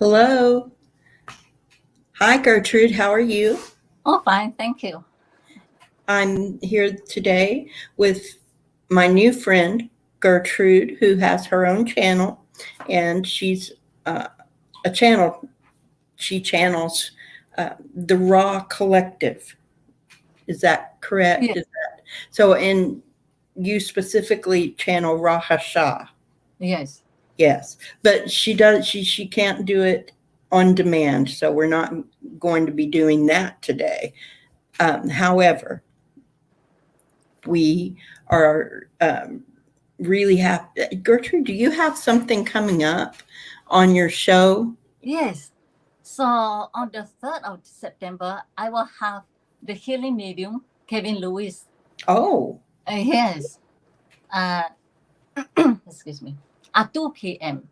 Hello. Hi, Gertrude. How are you? Oh, fine, thank you. I'm here today with my new friend, Gertrude, who has her own channel, and she's uh, a channel. She channels the Raw Collective. Is that correct? Yes, So? And you specifically channel Raesha. yes. Yes, but she does. She can't do it on demand, so we're not going to be doing that today. However, we are really happy. Gertrude, do you have something coming up on your show? Yes. So on the 3rd of September, I will have the healing medium, Kevin Lewis. Oh, Yes. Uh, excuse me. At 2 p.m.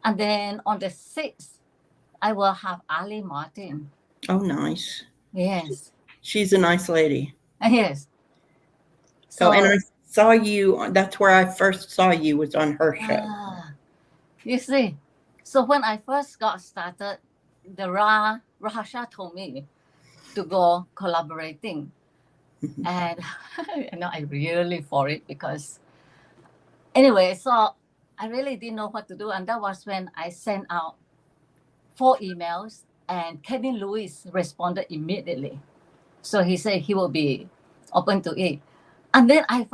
And then on the 6th, I will have Ali Martin. oh, nice. Yes. She's a nice lady. Yes. Oh, and So, I saw you. That's where I first saw you, was on her show. you see, so when I first got started, the Raesha told me to go collaborating. And I really for it because anyway, so I really didn't know what to do. And that was when I sent out 4 emails and Kevin Lewis responded immediately. So he said he will be open to it. And then I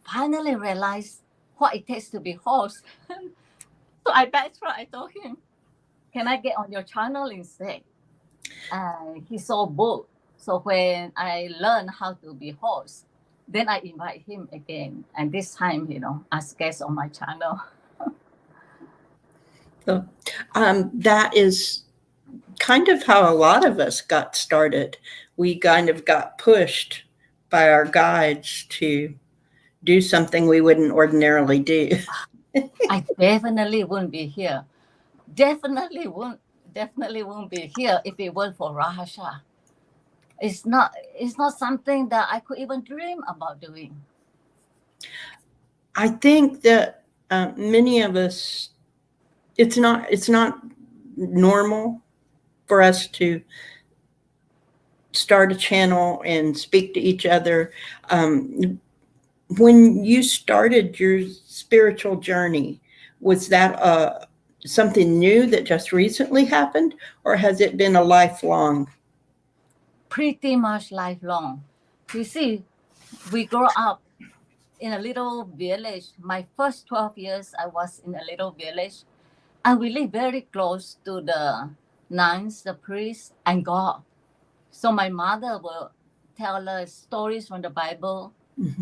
finally realized what it takes to be host. So I backtracked. I told him, can I get on your channel instead? And he's so bold. So when I learned how to be host, then I invite him again. And this time, as guest on my channel. So, that is kind of how a lot of us got started. We kind of got pushed by our guides to do something we wouldn't ordinarily do. I definitely wouldn't be here. Definitely won't be here if it weren't for Raesha. It's not something that I could even dream about doing. I think that many of us, it's not normal for us to start a channel and speak to each other. When you started your spiritual journey, was that something new that just recently happened, or has it been a lifelong? Pretty much lifelong. You see, we grow up in a little village. My first 12 years, I was in a little village. And we live very close to the nuns, the priests, and God. So my mother will tell us stories from the Bible,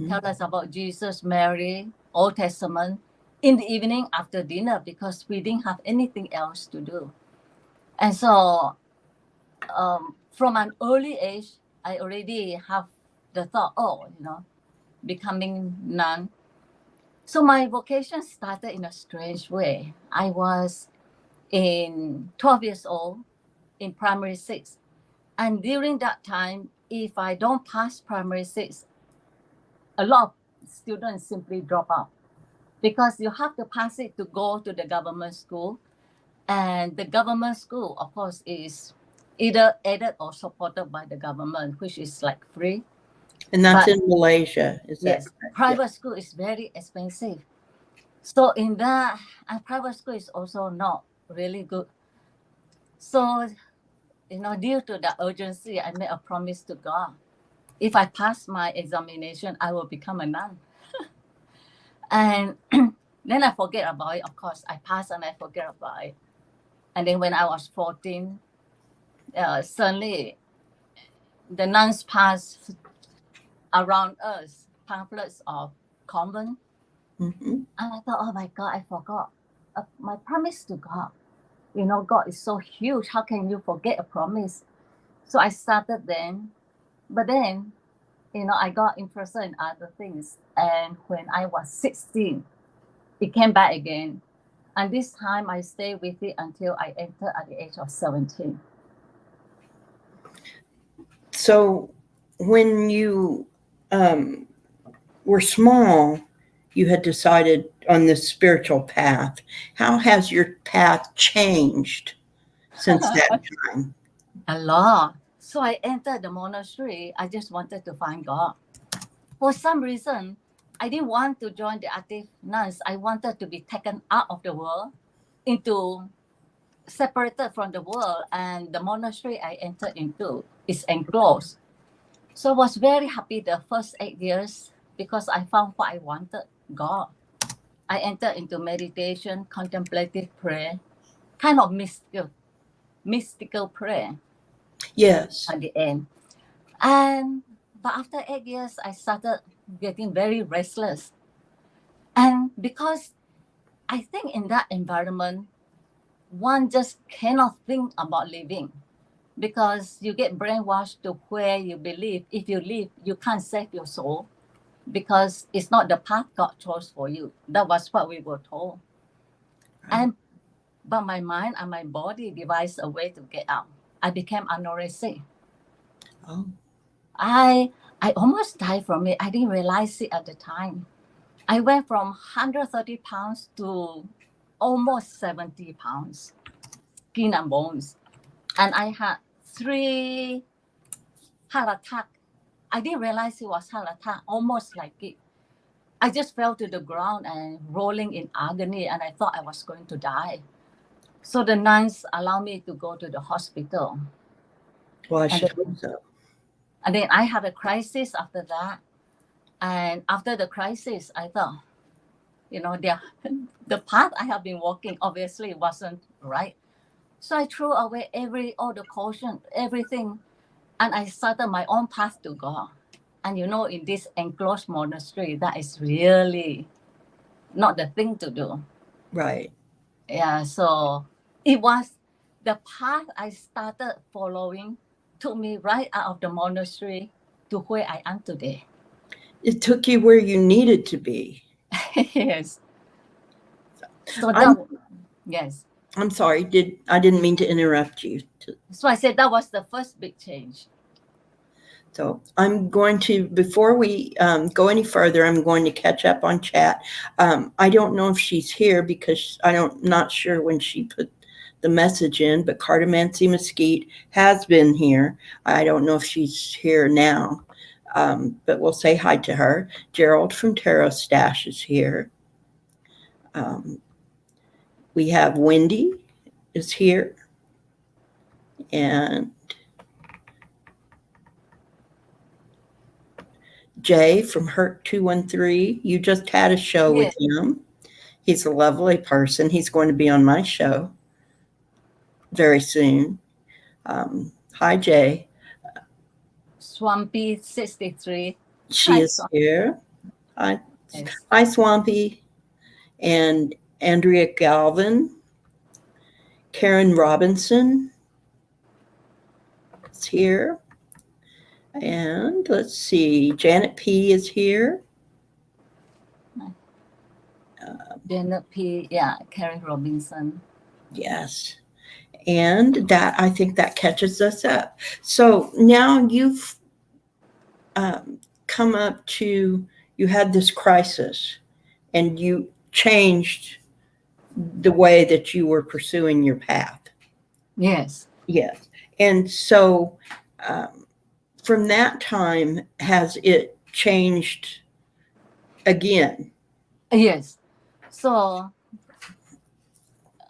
tell us about Jesus, Mary, Old Testament in the evening after dinner because we didn't have anything else to do. And so from an early age, I already have the thought, becoming nun. So my vocation started in a strange way. I was in 12 years old in primary 6. And during that time, if I don't pass primary 6, a lot of students simply drop out because you have to pass it to go to the government school. And the government school, of course, is either aided or supported by the government, which is like free. And that's But in Malaysia, is that yes, correct? private school is very expensive. So in that, and private school is also not really good. So, due to the urgency, I made a promise to God. If I pass my examination, I will become a nun. And then I forget about it. Of course, I pass and I forget about it. And then when I was 14, suddenly the nuns passed around us pamphlets of convent. Mm-hmm. And I thought, oh my God, I forgot my promise to God. God is so huge. How can you forget a promise? So I started then. But then, I got interested in other things. And when I was 16, it came back again. And this time I stayed with it until I entered at the age of 17. So when you were small, you had decided on this spiritual path. How has your path changed since that time? A lot. So I entered the monastery. I just wanted to find God. For some reason, I didn't want to join the active nuns. I wanted to be taken out of the world, into separated from the world, and the monastery I entered into is enclosed. So I was very happy the first 8 years because I found what I wanted, God. I entered into meditation, contemplative prayer, kind of mystical prayer Yes. at the end. But after 8 years, I started getting very restless. And because I think in that environment, one just cannot think about living, because you get brainwashed to where you believe if you live, you can't save your soul because it's not the path God chose for you. That was what we were told. And but my mind and my body devised a way to get out. I became anorexic. Oh. I almost died from it. I didn't realize it at the time. I went from 130 pounds to almost 70 pounds, skin and bones. And I had 3 heart attack. I didn't realize it was heart attack, almost like it. I just fell to the ground and rolling in agony, and I thought I was going to die. So the nuns allowed me to go to the hospital. Well, I And should hope so. And then I had a crisis after that. And after the crisis, I thought, the path I have been walking obviously wasn't right. So I threw away all the caution, everything, and I started my own path to God. And in this enclosed monastery, that is really not the thing to do. Right. Yeah, so it was the path I started following took me right out of the monastery to where I am today. It took you where you needed to be. Yes. So yes. I'm sorry. I didn't mean to interrupt you. So I said that was the first big change. So I'm going to, before we go any further, I'm going to catch up on chat. I don't know if she's here because not sure when she put the message in, but Cardamancy Mesquite has been here. I don't know if she's here now, but we'll say hi to her. Gerald from Tarot Stash is here. We have Wendy is here. And Jay from Hurt 213. You just had a show with him. He's a lovely person. He's going to be on my show very soon. Hi, Jay. Swampy 63. She is here. Hi, yes. Hi, Swampy. And Andrea Galvin. Karen Robinson is here. And let's see, Janet P. is here. Janet P. Yeah, Karen Robinson. Yes. And I think that catches us up. So now you've come up to, you had this crisis and you changed the way that you were pursuing your path. Yes. Yes. And so from that time, has it changed again? Yes. So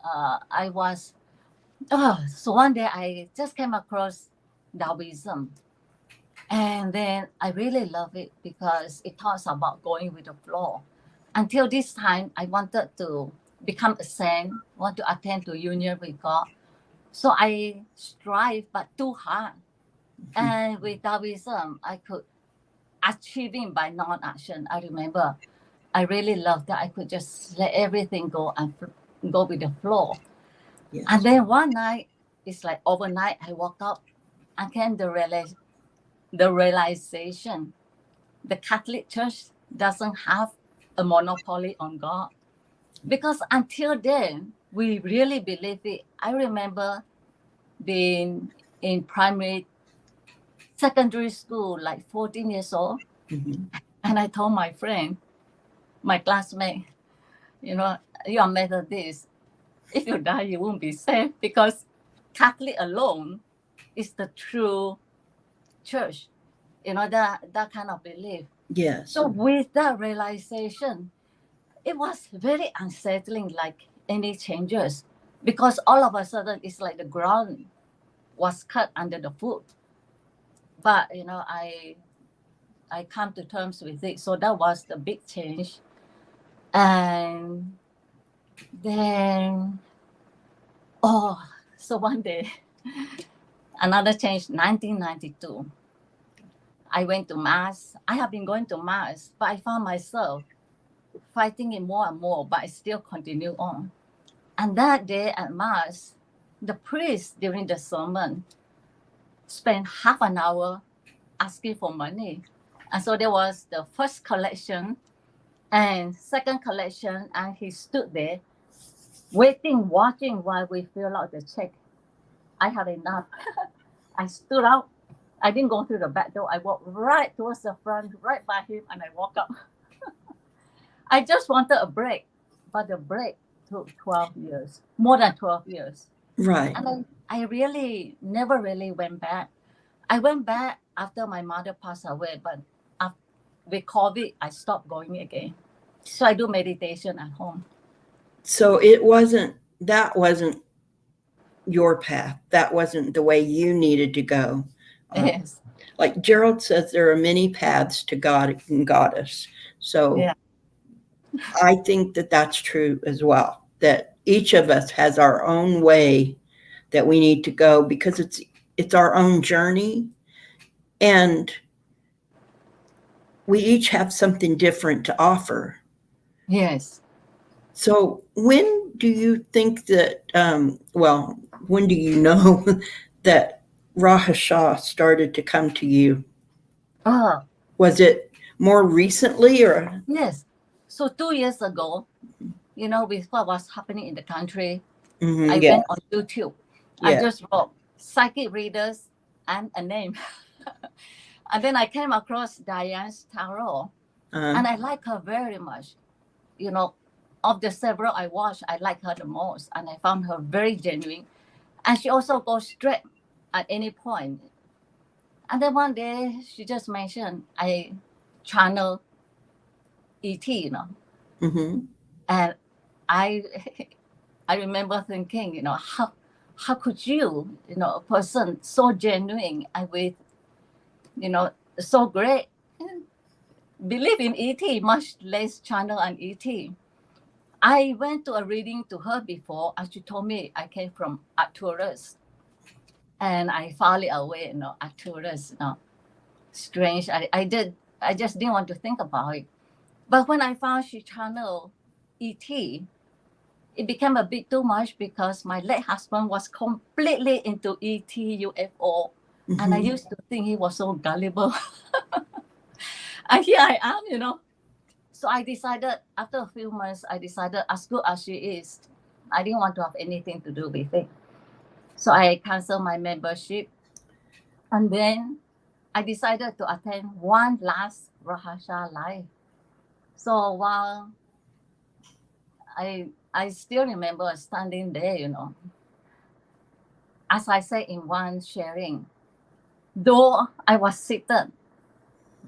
I was, so one day I just came across Taoism. And then I really love it because it talks about going with the flow. Until this time, I wanted to become a saint, want to attend to union with God. So I strive, but too hard. Mm-hmm. And with Taoism, I could achieve it by non-action. I remember I really loved that I could just let everything go and go with the flow. Yes. And then one night, it's like overnight, I woke up and came the realization the Catholic Church doesn't have a monopoly on God. Because until then, we really believe it. I remember being in secondary school, like 14 years old. Mm-hmm. And I told my friend, my classmate, you are Methodist. If you die, you won't be saved because Catholic alone is the true church. That kind of belief. Yes. So with that realization, it was very unsettling, like any changes, because all of a sudden it's like the ground was cut under the foot. But I come to terms with it. So that was the big change. And then so one day, another change, 1992. I went to mass. I have been going to mass, but I found myself fighting it more and more, but I still continue on. And that day at mass, the priest during the sermon spent half an hour asking for money. And so there was the first collection and second collection, and he stood there waiting, watching while we fill out the check. I had enough. I stood out. I didn't go through the back door. I walked right towards the front, right by him, and I walked up. I just wanted a break, but the break took 12 years, more than 12 years. Right. And I really never really went back. I went back after my mother passed away, but with COVID, I stopped going again. So I do meditation at home. So that wasn't your path. That wasn't the way you needed to go. Yes. Like Gerald says, there are many paths to God and Goddess. So Yeah. I think that that's true as well, that each of us has our own way that we need to go, because it's our own journey, and we each have something different to offer. Yes. So when do you think that, when do you know that Raesha started to come to you? Was it more recently or? Yes. So 2 years ago, with what was happening in the country, I Yeah. went on YouTube. I just wrote psychic readers and a name. And then I came across Diane's tarot, and I like her very much. Of the several I watched, I like her the most, and I found her very genuine. And she also goes straight at any point. And then one day she just mentioned, I channel ET, Mm-hmm. and I remember thinking, how could you, a person so genuine and with, so great, believe in ET, much less channel an ET. I went to a reading to her before, and she told me I came from Arcturus. And I filed it away, Arcturus, strange. I just didn't want to think about it. But when I found she channeled ET, it became a bit too much, because my late husband was completely into ET, UFO. Mm-hmm. And I used to think he was so gullible. And here I am, So I decided, after a few months, as good as she is, I didn't want to have anything to do with it. So I canceled my membership. And then I decided to attend one last Raesha live. So while I still remember standing there, as I said in one sharing, though I was seated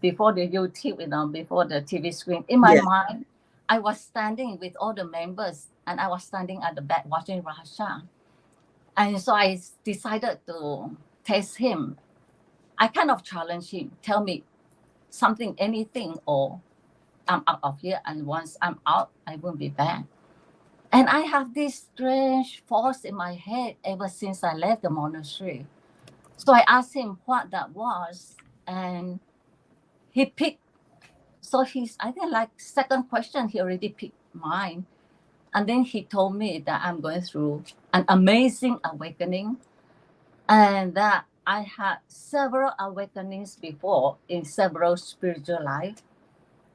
before the YouTube, before the TV screen, in my mind, I was standing with all the members, and I was standing at the back watching Raesha. And so I decided to test him. I kind of challenged him, tell me something, anything, or I'm out of here, and once I'm out, I won't be back. And I have this strange force in my head ever since I left the monastery. So I asked him what that was, and he picked. So I think like second question, he already picked mine. And then he told me that I'm going through an amazing awakening, and that I had several awakenings before in several spiritual life.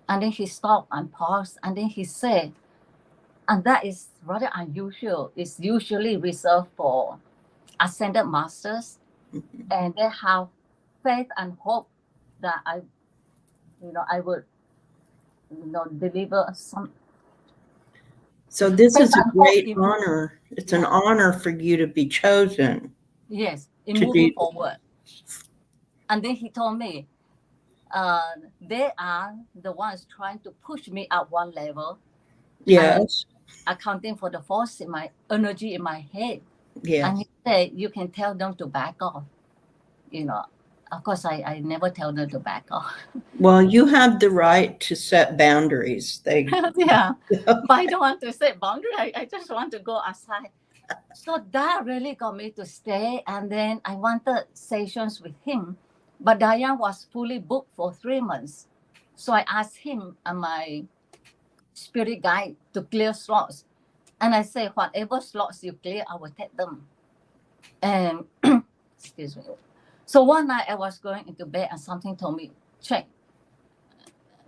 And then he stopped and paused, and then he said, and that is rather unusual. It's usually reserved for ascended masters, and they have faith and hope that I would, deliver some. So this is a great honor. It's an honor for you to be chosen. Yes, in to moving do? forward. And then he told me, they are the ones trying to push me up one level and Yes, accounting for the force in my energy in my head. And yes. he said, you can tell them to back off. You know, of course, I never tell them to back off. Well, you have the right to set boundaries. Yeah, but I don't want to set boundary. I just want to go outside. So that really got me to stay. And then I wanted sessions with him, but Diane was fully booked for 3 months. So I asked him and my spirit guide to clear slots. And I say, whatever slots you clear, I will take them. And excuse me. So one night I was going into bed and something told me, check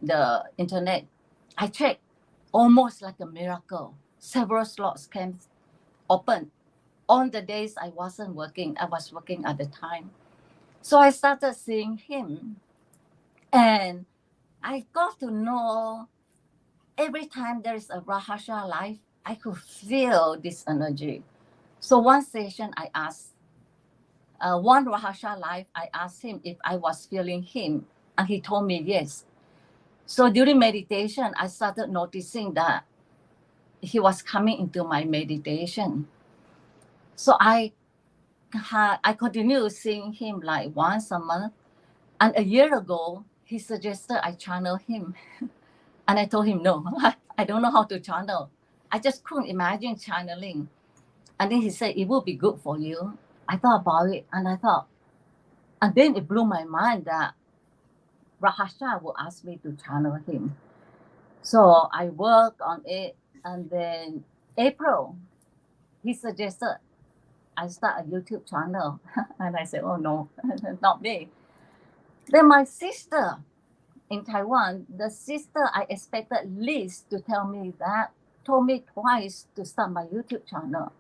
the internet. I checked, almost like a miracle. Several slots came open on the days I wasn't working. I was working at the time. So I started seeing him, and I got to know every time there is a Raesha life, I could feel this energy. So one session I asked, one Raesha life, I asked him if I was feeling him, and he told me yes. So during meditation, I started noticing that he was coming into my meditation. So I continued seeing him like once a month. And a year ago, he suggested I channel him. And I told him, no, I don't know how to channel. I just couldn't imagine channeling. And then he said, it would be good for you. I thought about it and and then it blew my mind that Raesha would ask me to channel him. So I worked on it. And then April, he suggested I start a YouTube channel. And I said, oh no, not me. Then my sister in Taiwan, the sister I expected least to tell me that, told me twice to start my YouTube channel.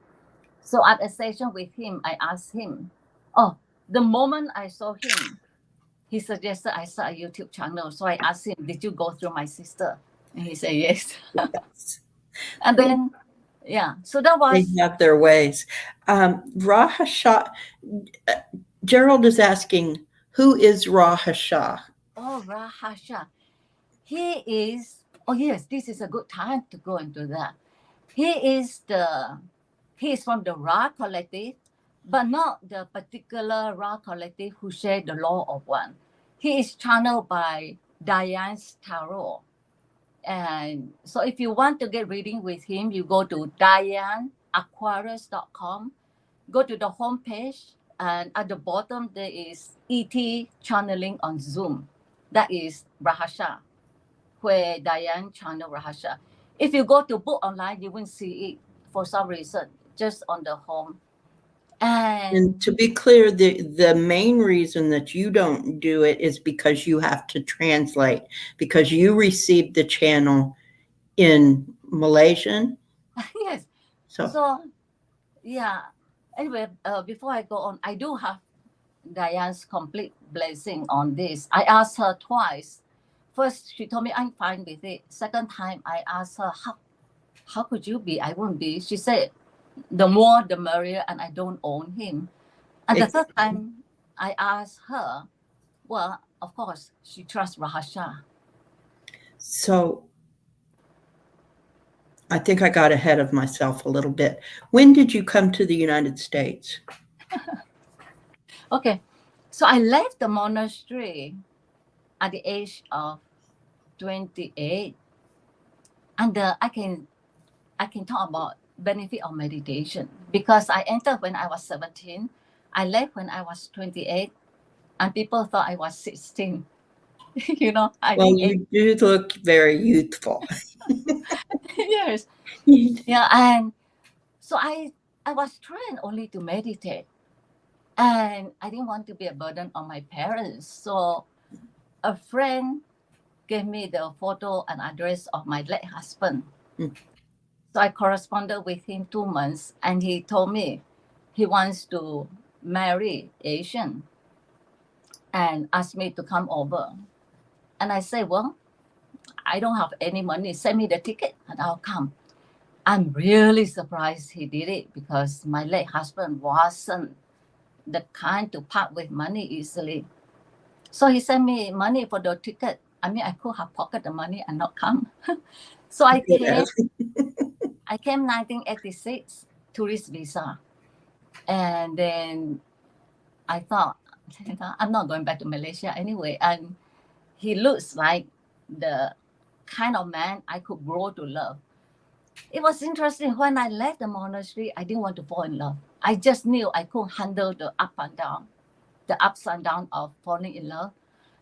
So at a session with him, I asked him, oh, the moment I saw him, he suggested I start a YouTube channel. So I asked him, did you go through my sister? And he said, yes. Yes. And then, yeah, so that They was, have their ways. Raesha, Gerald is asking, who is Raesha? oh, Raesha. He is, oh yes, this is a good time to go into that. He is from the Ra collective, but not the particular Ra collective who share the law of one. He is channeled by Diane's Tarot. And so if you want to get reading with him, you go to dianeaquarius.com, go to the homepage, and at the bottom there is ET channeling on Zoom. That is Raesha, where Diane channel Raesha. If you go to book online, you won't see it for some reason, just on the home. And to be clear, the main reason that you don't do it is because you have to translate, because you received the channel in Malaysian. Yes. So So, yeah. Anyway, before I go on, I do have Diane's complete blessing on this. I asked her twice. First, she told me I'm fine with it. Second time, I asked her, how could you be? I won't be. She said, the more the merrier, and I don't own him. And the third time, I asked her, well, of course, she trusts Raesha. So I think I got ahead of myself a little bit. When did you come to the United States? Okay, so I left the monastery at the age of 28, and I can talk about benefit of meditation because I entered when I was 17, I left when I was 28, and people thought I was 16. You know, I Well, didn't you do look very youthful. yes, yeah, and so I was trained only to meditate, and I didn't want to be a burden on my parents. So a friend gave me the photo and address of my late husband. Mm. So I corresponded with him 2 months, and he told me he wants to marry Asian and asked me to come over. And I said, well, I don't have any money. Send me the ticket and I'll come. I'm really surprised he did it because my late husband wasn't the kind to part with money easily. So he sent me money for the ticket. I mean, I could have pocket the money and not come. So I came 1986, tourist visa. And then I thought, I'm not going back to Malaysia anyway. And he looks like the kind of man I could grow to love. It was interesting. When I left the monastery, I didn't want to fall in love. I just knew I couldn't handle the ups and downs of falling in love.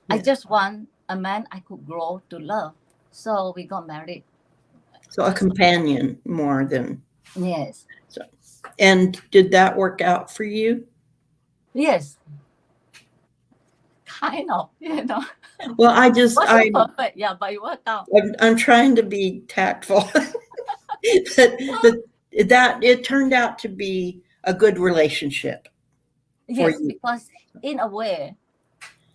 I just want a man I could grow to love. So we got married. So a companion more than. Yes. So, and did that work out for you? Yes. Kind of, you know. Well, Wasn't perfect, yeah, but it worked out. I'm trying to be tactful. that it turned out to be a good relationship. Yes, because in a way,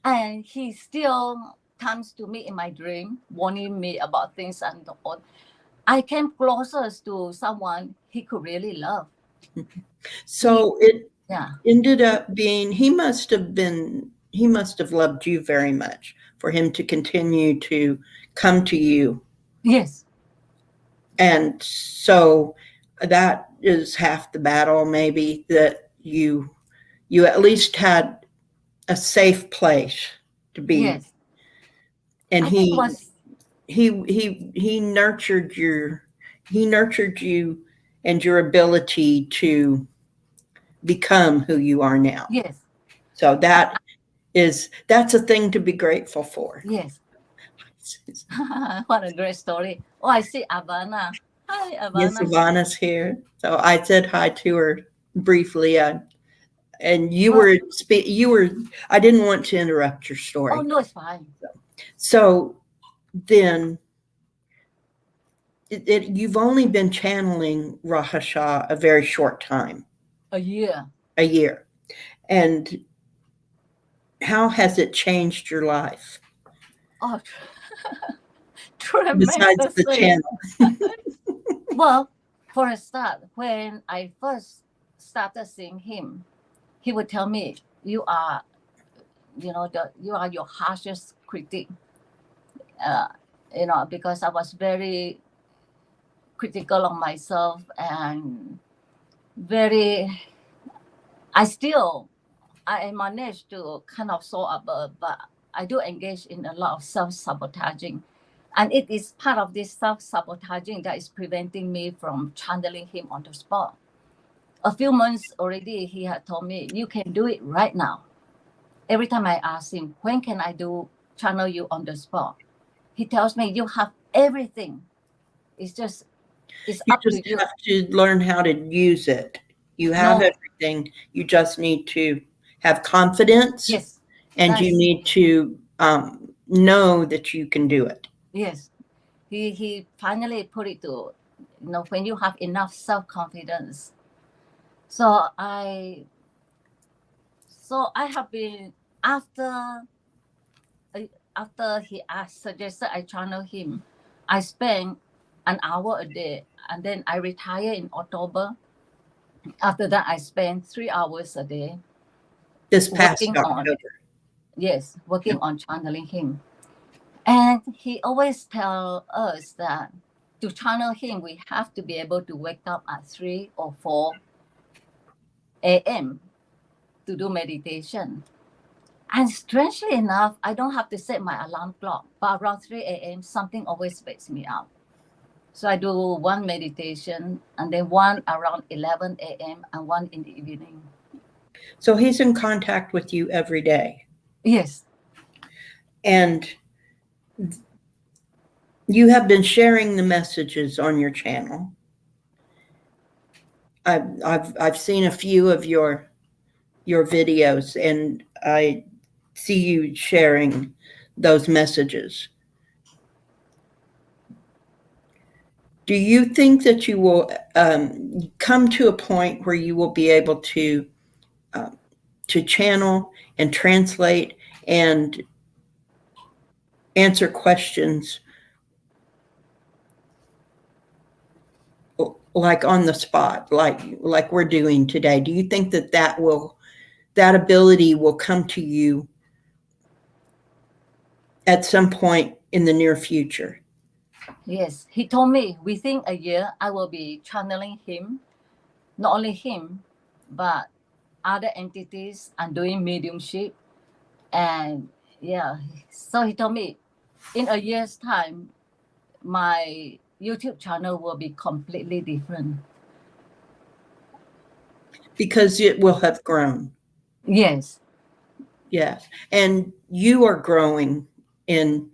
and he still comes to me in my dream, warning me about things and all. I came closer to someone he could really love. So it ended up being, he must have loved you very much for him to continue to come to you. Yes. And so that is half the battle, maybe, that you at least had a safe place to be. Yes. And he nurtured you and your ability to become who you are now. Yes. So that's a thing to be grateful for. Yes. What a great story. Oh, I see Savannah. Hi, Savannah. Yes, Savannah's here. So I said hi to her briefly. And you were, I didn't want to interrupt your story. Oh, no, it's fine. So then you've only been channeling Raesha a very short time. A year. And how has it changed your life? Oh, tremendously. Besides the channel. Well, for a start, when I first started seeing him, he would tell me, you are your harshest critic. Because I was very critical of myself and I managed to kind of soar above, but I do engage in a lot of self-sabotaging. And it is part of this self-sabotaging that is preventing me from channeling him on the spot. A few months already, he had told me, you can do it right now. Every time I ask him, when can I channel you on the spot? He tells me, you have everything. It's up to you. You have to learn how to use it. You have everything. You just need to have confidence. Yes. And you need to know that you can do it. Yes. He finally put it to, when you have enough self-confidence. So I have been, after he suggested I channel him, I spent an hour a day, and then I retired in October. After that, I spent 3 hours a day. This past October. Yes, working on channeling him. And he always tells us that to channel him, we have to be able to wake up at 3 or 4 a.m. to do meditation. And strangely enough, I don't have to set my alarm clock, but around 3 a.m., something always wakes me up. So I do one meditation, and then one around 11 a.m. and one in the evening. So he's in contact with you every day? Yes. And you have been sharing the messages on your channel. I've seen a few of your videos, and I see you sharing those messages. Do you think that you will come to a point where you will be able to channel and translate and answer questions like on the spot, like we're doing today? Do you think that will that ability will come to you at some point in the near future. Yes, he told me within a year I will be channeling him, not only him, but other entities and doing mediumship. And yeah, so he told me in a year's time, my YouTube channel will be completely different. Because it will have grown. Yes. Yes. And you are growing in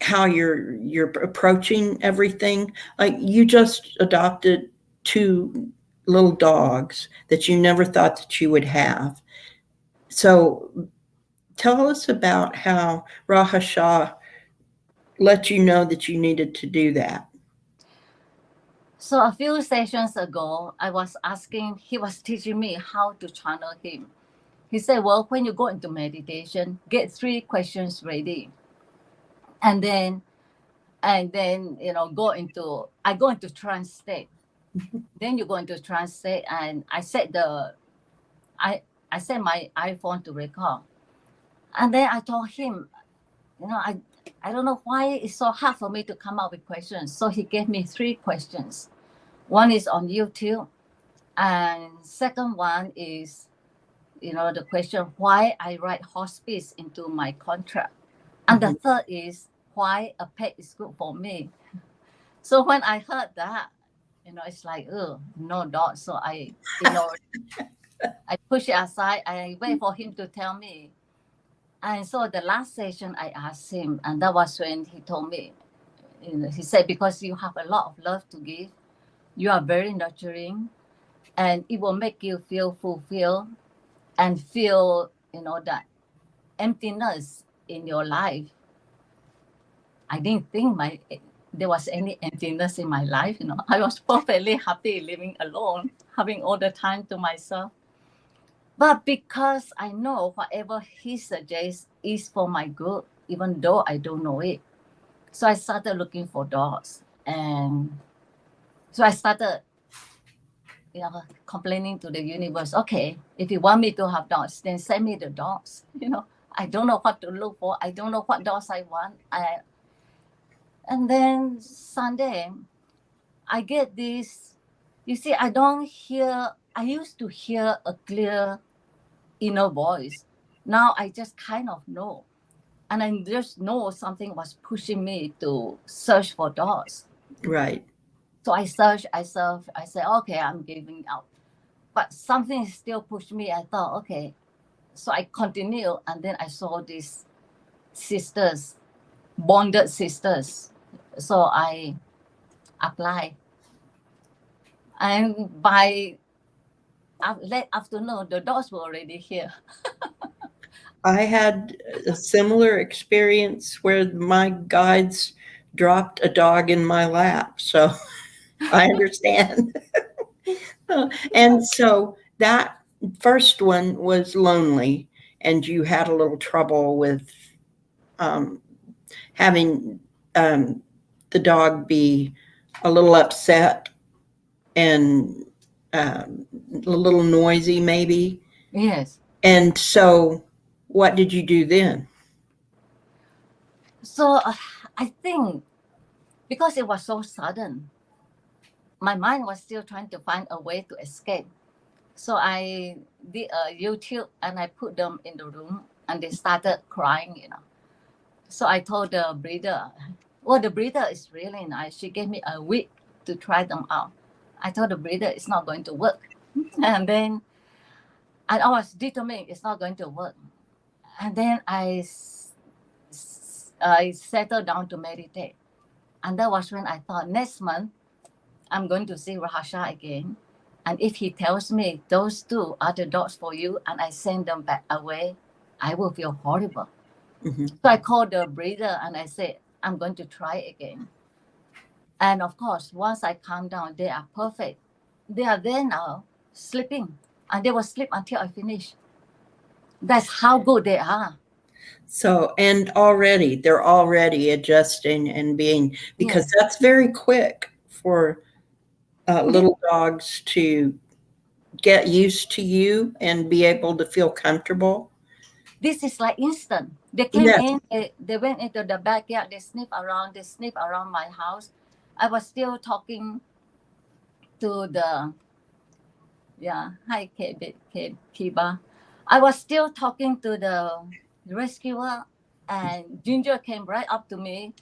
how you're approaching everything. Like you just adopted 2 little dogs that you never thought that you would have. So tell us about how Raesha let you know that you needed to do that. So a few sessions ago, I was asking, he was teaching me how to channel him. He said, well, when you go into meditation, get 3 questions ready. And then, go into trance state. Then you go into trance state, and I set my iPhone to record. And then I told him, I don't know why it's so hard for me to come up with questions. So he gave me 3 questions. One is on YouTube, and second one is, the question why I write hospice into my contract. And the third is why a pet is good for me. So when I heard that, it's like, oh, no dog. So I push it aside. I wait for him to tell me. And so the last session I asked him, and that was when he told me, he said, because you have a lot of love to give, you are very nurturing, and it will make you feel fulfilled and feel, that emptiness in your life. I didn't think there was any emptiness in my life. I was perfectly happy living alone, having all the time to myself. But because I know whatever he suggests is for my good, even though I don't know it. So I started looking for dogs. And so I started, complaining to the universe, okay, if you want me to have dogs, then send me the dogs. I don't know what to look for. I don't know what dogs I want. And then Sunday, I get this, I used to hear a clear inner voice. Now I just kind of know. And I just know something was pushing me to search for dogs. Right. So I search, I said, okay, I'm giving up. But something still pushed me. I thought, okay. So I continue, and then I saw these sisters, bonded sisters. So I applied. And by late afternoon, the dogs were already here. I had a similar experience where my guides dropped a dog in my lap. So I understand. And so that first one was lonely, and you had a little trouble with having the dog be a little upset and a little noisy, maybe. Yes. And so, what did you do then? So I think because it was so sudden, my mind was still trying to find a way to escape. So I did a YouTube, and I put them in the room, and they started crying. So I told the breeder, well, the breeder is really nice. She gave me a week to try them out. I told the breeder it's not going to work. And I was determined it's not going to work. And then I settled down to meditate. And that was when I thought, next month, I'm going to see Raesha again. And if he tells me those 2 are the dogs for you, and I send them back away, I will feel horrible. Mm-hmm. So I called the breeder, and I said, I'm going to try again. And of course, once I calm down, they are perfect. They are there now, sleeping. And they will sleep until I finish. That's how good they are. So, and they're already adjusting and being, because that's very quick for little dogs to get used to you and be able to feel comfortable? This is like instant. They came Yes. in, they went into the backyard, they sniff around my house. I was still talking to the, hi, Kiba. I was still talking to the rescuer, and Ginger came right up to me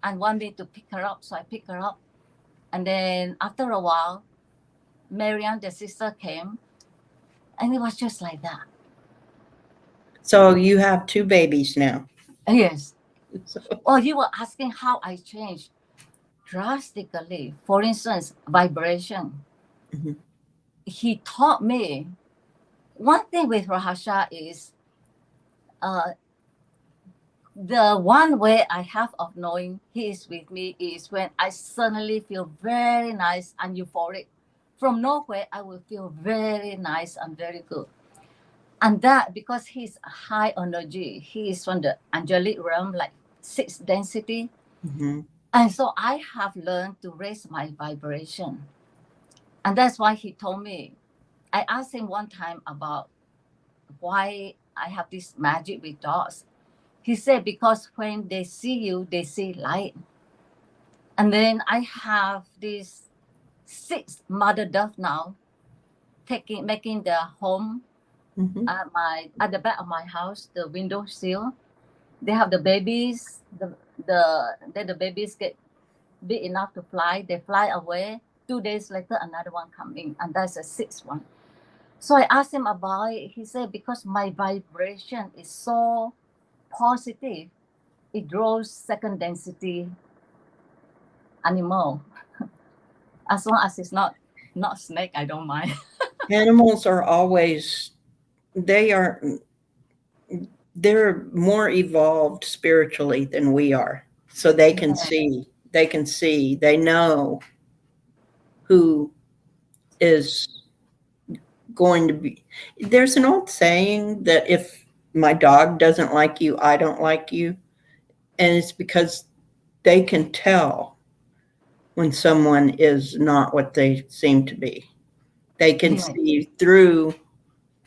and wanted me to pick her up. So I picked her up. And then after a while, Marianne, the sister, came, and it was just like that. So you have 2 babies now. Yes. So, Oh, you were asking how I changed drastically. For instance, vibration. mhm. He taught me one thing with Raesha is uh, the one way I have of knowing he is with me is when I suddenly feel very nice and euphoric. From nowhere, I will feel very nice and very good. And that because he's high energy, he is from the angelic realm, like 6th density. Mhm. And so I have learned to raise my vibration. And that's why he told me. I asked him one time about why I have this magic with dogs. He said, because when they see you, they see light. And then I have this 6 mother dove now, making the home Mhm. at the back of my house, the window sill. They have the babies. Then the babies get big enough to fly. They fly away. 2 days later, another one coming, and that's a 6th one. So I asked him about it. He said, because my vibration is so positive, it draws 2nd density animal. As long as it's not snake, I don't mind. Animals are always they are they're more evolved spiritually than we are. So they can see, they know who is going to be. There's an old saying that if my dog doesn't like you, I don't like you. And it's because they can tell when someone is not what they seem to be. They can Yeah. see through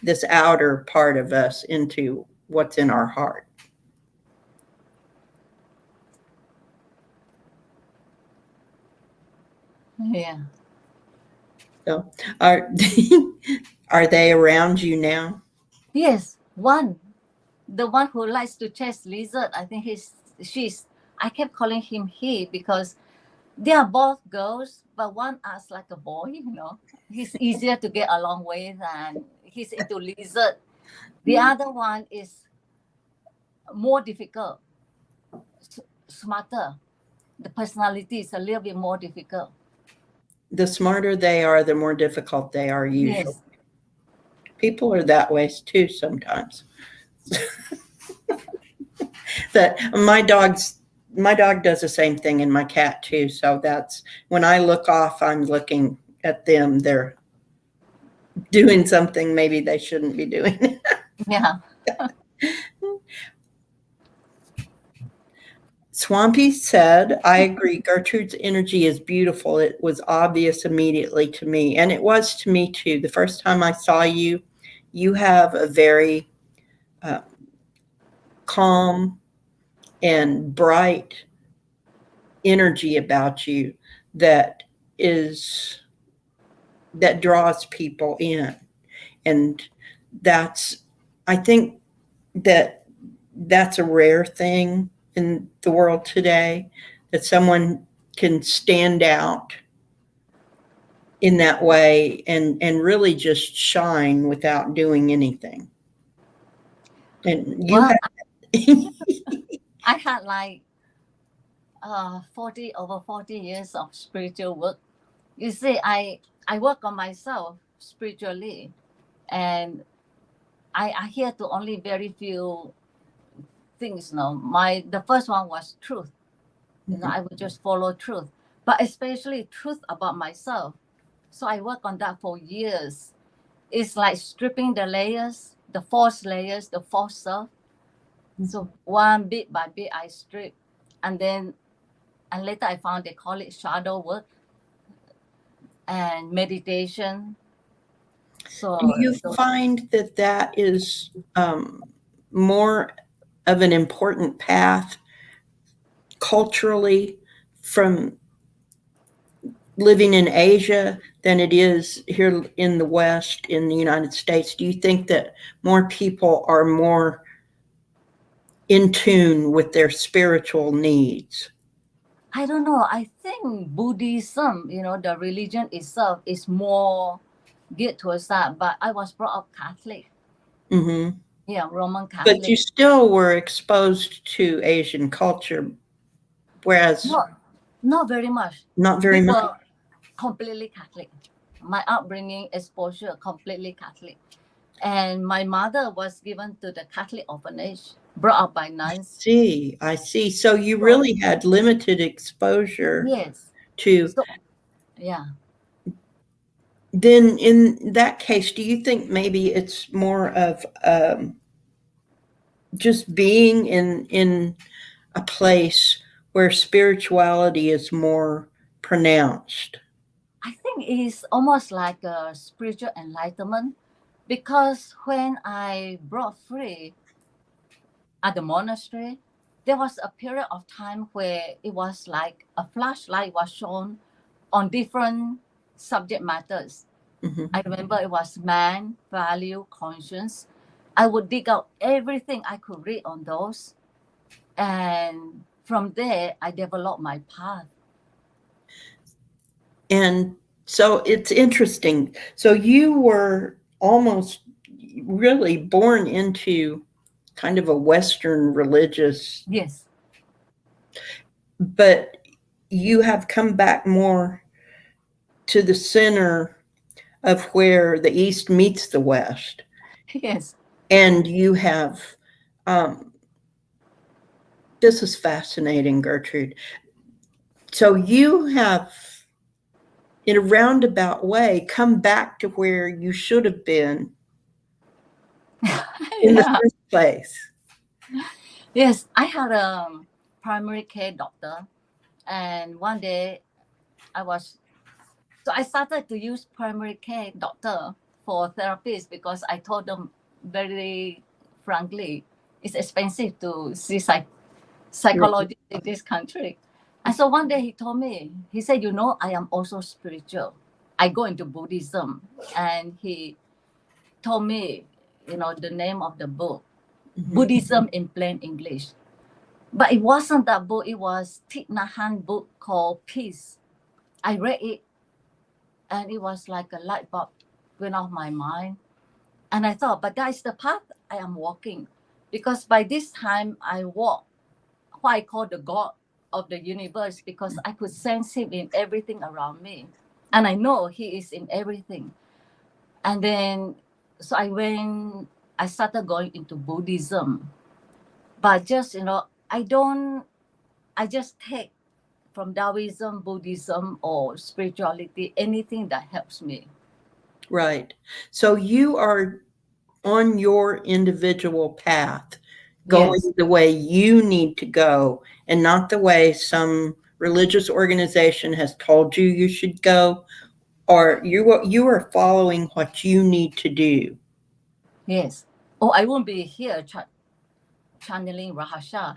this outer part of us into what's in our heart. Yeah. So are are they around you now? Yes. The one who likes to chase lizard, I think she's. I kept calling him he because they are both girls, but one acts like a boy. He's easier to get along with, and he's into lizard. The other one is more difficult, smarter. The personality is a little bit more difficult. The smarter they are, the more difficult they are usually. Yes. People are that way too sometimes. That my dog does the same thing, and my cat too. So that's when I look off, I'm looking at them. They're doing something maybe they shouldn't be doing. Yeah. Swampy said, I agree. Gertrude's energy is beautiful. It was obvious immediately to me. And it was to me too. The first time I saw you, you have a very uh, calm and bright energy about you that is that draws people in. And that's I think that that's a rare thing in the world today, that someone can stand out in that way and really just shine without doing anything. And you Well, have I had like 40 years of spiritual work. You see, I work on myself spiritually, and I hear to only very few things. The first one was truth. I would just follow truth, but especially truth about myself. So I work on that for years. It's like stripping the layers, the false layers, the false self. So one bit by bit I strip, and later I found they call it shadow work and meditation. So Do you find that that is more of an important path culturally from living in Asia than it is here in the West, in the United States? Do you think that more people are more in tune with their spiritual needs? I don't know. I think Buddhism, the religion itself is more geared towards that. But I was brought up Catholic. Mm-hmm. Yeah, Roman But you Catholic. still were exposed to Asian culture, whereas Not very much. not We very much. were completely Catholic. My upbringing, exposure, completely Catholic. And my mother was given to the Catholic orphanage, brought up by nuns. I see. So you So, really had limited exposure yes. to. So, yeah. Then, in that case, do you think maybe it's more of just being in a place where spirituality is more pronounced? I think it's almost like a spiritual enlightenment because when I brought free at the monastery, there was a period of time where it was like a flashlight was shown on different subject matters. Mm-hmm. I remember it was man, value, conscience. I would dig out everything I could read on those. And from there, I developed my path. And so it's interesting. So you were almost really born into kind of a Western religious, Yes. but you have come back more to the center of where the East meets the West. Yes. And you have, um, this is fascinating, Gertrude. So you have, in a roundabout way, come back to where you should have been in the Yeah. first place. Yes. I had a primary care doctor. And one day so I started to use primary care doctor for therapists because I told them very frankly, it's expensive to see psychologist in this country. And so one day he told me, he said, I am also spiritual. I go into Buddhism. And he told me, the name of the book, Mhm. Buddhism in Plain English. But it wasn't that book, it was Thich Nhat Hanh book called Peace. I read it and it was like a light bulb went off my mind. And I thought, but that is the path I am walking. Because by this time I walk what I call the God of the universe because I could sense him in everything around me. And I know he is in everything. And then, so I started going into Buddhism. But just, I just take from Taoism, Buddhism, or spirituality, anything that helps me. Right. So you are on your individual path, going Yes, the way you need to go and not the way some religious organization has told you you should go, or you are following what you need to do. yes. Oh, I won't be here channeling Raesha.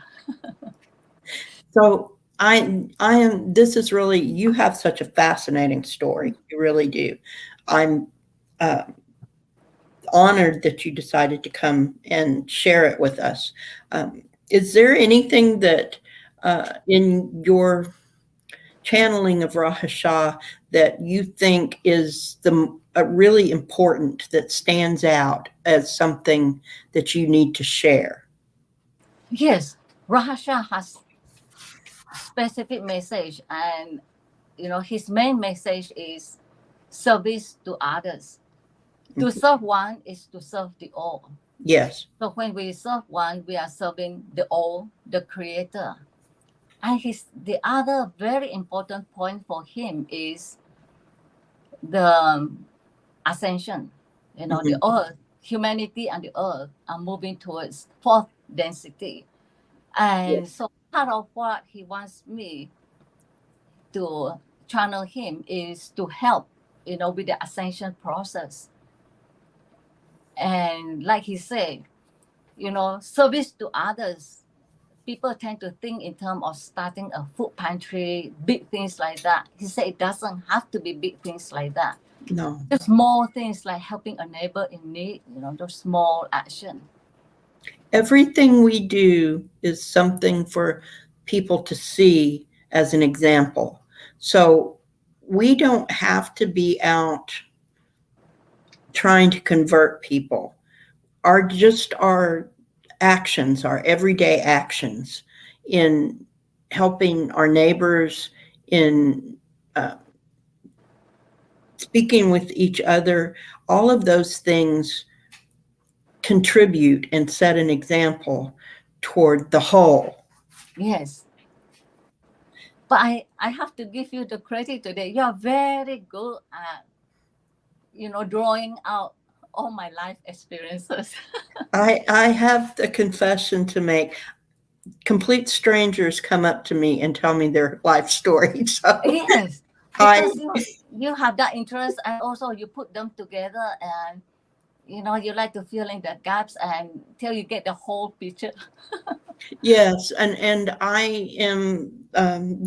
So I am, this is really, you have such a fascinating story. You really do. I'm uh, honored that you decided to come and share it with us. Is there anything that in your channeling of Raesha that you think is the really important, that stands out as something that you need to share? Yes, Raesha has specific message, and his main message is service to others. To serve one is to serve the all. Yes. So when we serve one, we are serving the all, the creator. And the other very important point for him is the ascension. The Mhm. earth, humanity and the earth are moving towards fourth density. And Yes. so part of what he wants me to channel him is to help, with the ascension process. And like he said, service to others. People tend to think in terms of starting a food pantry, big things like that. He said it doesn't have to be big things like that. No. Just small things like helping a neighbor in need, those small action. Everything we do is something for people to see as an example. So we don't have to be out trying to convert people. Our actions, our everyday actions in helping our neighbors, in speaking with each other, all of those things contribute and set an example toward the whole. Yes. But I have to give you the credit today. You are very good at, drawing out all my life experiences. I have a confession to make. Complete strangers come up to me and tell me their life story. So Yes, I, because you have that interest, and also you put them together, and you like to fill in the gaps until you get the whole picture. yes, and I am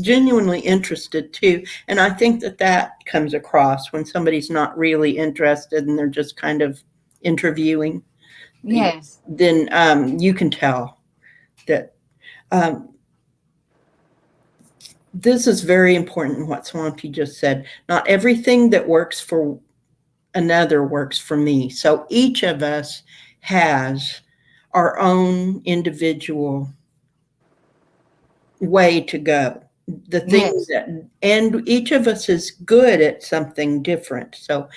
genuinely interested too. And I think that comes across when somebody's not really interested and they're just kind of interviewing. Yes. Then you can tell that this is very important, what Swampy just said. Not everything that works for another works for me. So each of us has our own individual way to go. The things Yes. and each of us is good at something different. So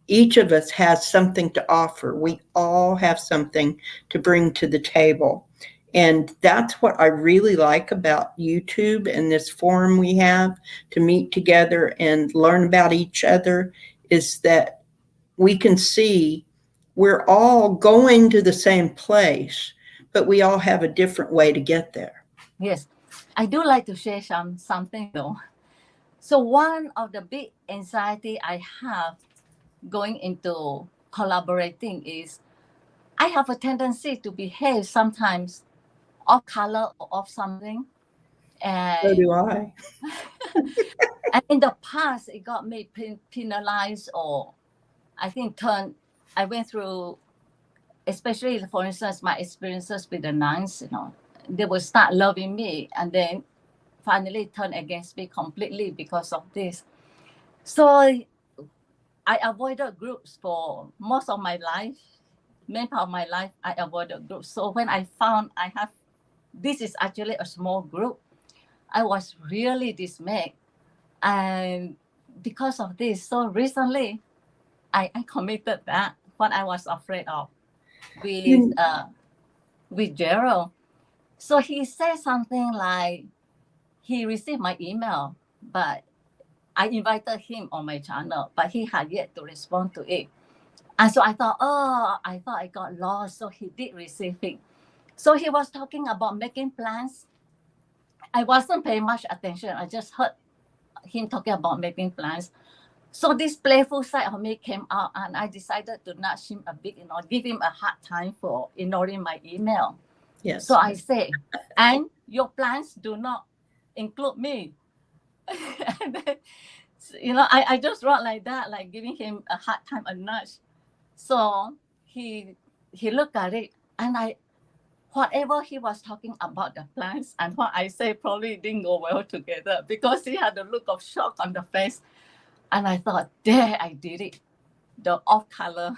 each of us has something to offer. We all have something to bring to the table. And that's what I really like about YouTube and this forum we have to meet together and learn about each other, is that we can see we're all going to the same place, but we all have a different way to get there. Yes. I do like to share something though. So one of the big anxiety I have going into collaborating is I have a tendency to behave sometimes off color or off something. So do And, I. and in the past, it got me penalized, or I think I went through, especially for instance, my experiences with the nuns, they will start loving me and then finally turn against me completely because of this. So I avoided groups for most of my life. Main part of my life, I avoided groups. So when I found this is actually a small group, I was really dismayed. And because of this, so recently, I committed that, what I was afraid of with Gerald. So he said something like he received my email, but I invited him on my channel, but he had yet to respond to it. And so I thought I got lost. So he did receive it. So he was talking about making plans. I wasn't paying much attention. I just heard him talking about making plans. So this playful side of me came out, and I decided to nudge him a bit, give him a hard time for ignoring my email. Yes. So I say, and your plans do not include me. And then, I just wrote like that, like giving him a hard time, a nudge. So he looked at it, and whatever he was talking about the plans and what I say probably didn't go well together, because he had a look of shock on the face. And I thought, there, I did it. The off color.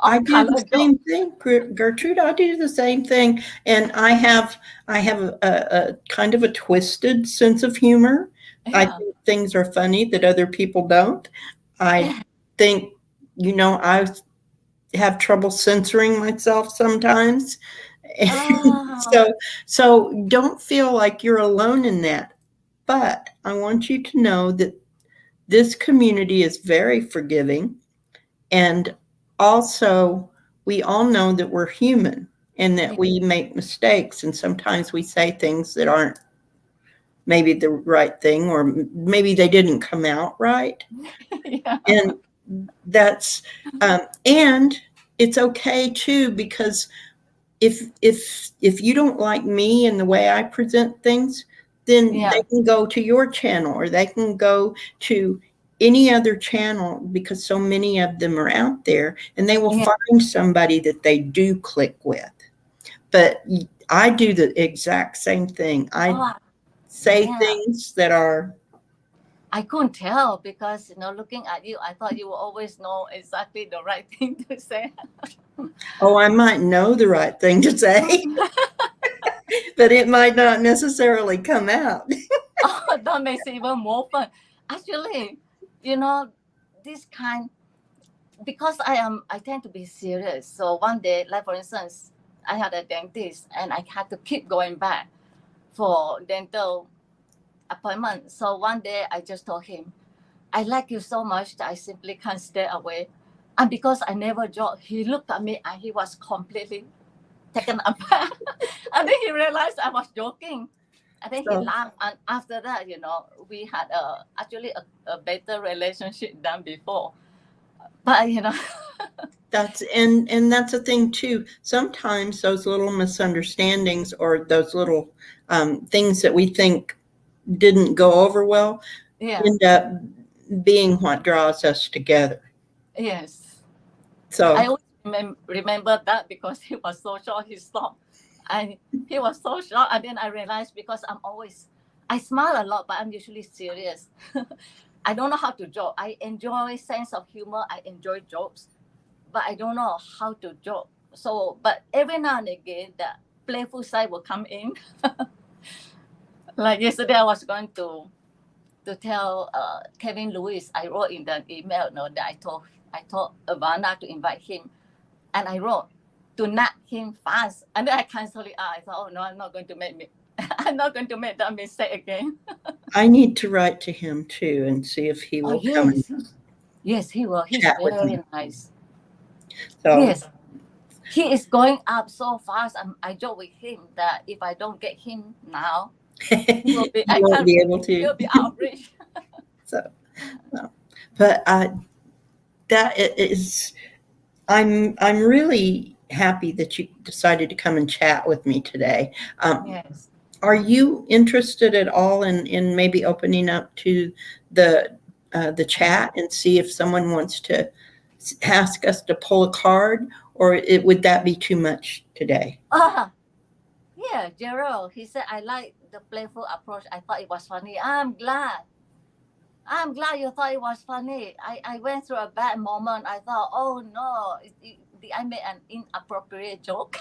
I do the same thing, Gertrude. I do the same thing, and I have a kind of a twisted sense of humor. Yeah. I think things are funny that other people don't. I think, I have trouble censoring myself sometimes. So don't feel like you're alone in that. But I want you to know that this community is very forgiving, and also we all know that we're human and that we make mistakes, and sometimes we say things that aren't maybe the right thing, or maybe they didn't come out right. Yeah. And that's and it's okay too, because if you don't like me and the way I present things, then Yeah, they can go to your channel, or they can go to any other channel, because so many of them are out there, and they will yeah. find somebody that they do click with. But I do the exact same thing. I Oh, say yeah. things that are, I couldn't tell because looking at you, I thought you will always know exactly the right thing to say. oh, I might know the right thing to say, but it might not necessarily come out. Oh, that makes it even more fun. Actually, you know, this kind because I tend to be serious. So one day, like for instance, I had a dentist and I had to keep going back for dental appointment. So one day I just told him, I like you so much that I simply can't stay away. And because I never joke, he looked at me and he was completely taken aback. And then he realized I was joking. And then he So laughed. And after that, we had actually a better relationship than before. But, and that's a thing too. Sometimes those little misunderstandings, or those little things that we think didn't go over well, yeah, end up being what draws us together. yes. I So always remember that because he was so short, he stopped. And he was so short. And then I realized because I smile a lot, but I'm usually serious. I don't know how to joke. I enjoy sense of humor. I enjoy jokes, but I don't know how to joke. So, but every now and again, the playful side will come in. Like yesterday, I was going to tell Kevin Lewis. I wrote in the email that I told Savannah to invite him, and I wrote to nag him fast, and then I canceled it out. I thought, oh no, I'm not going to I'm not going to make that mistake again. I need to write to him too and see if he Oh will come and yes, yes, he will. He's chat with me. very nice. So Yes, he is going up so fast. I joke with him that if I don't get him now, he will be. you I won't can't. be able He'll to. be out of reach. So, no. But that is, I'm really happy that you decided to come and chat with me today. Yes. Are you interested at all in maybe opening up to the chat and see if someone wants to ask us to pull a card, or would that be too much today? Ah, yeah, Gerald. He said I like the playful approach. I thought it was funny. I'm glad. I'm glad you thought it was funny. I went through a bad moment. I thought, oh no, did I make an inappropriate joke?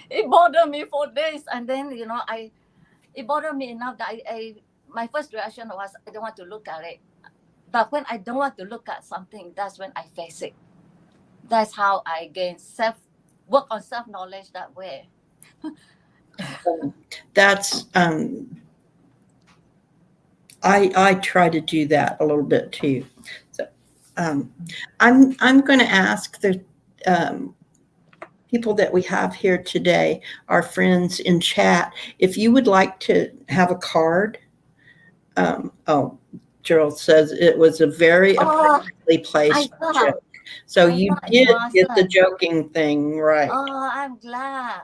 It bothered me for days, and then it bothered me enough that my first reaction was I don't want to look at it. But when I don't want to look at something, that's when I face it. That's how I gain work on self knowledge that way. That's I try to do that a little bit too. So um, I'm going to ask the people that we have here today, our friends in chat, if you would like to have a card. Oh, Gerald says it was a very Oh, appropriately I placed thought joke. So I you thought it did get the wasn't. joking thing right. Oh, I'm glad.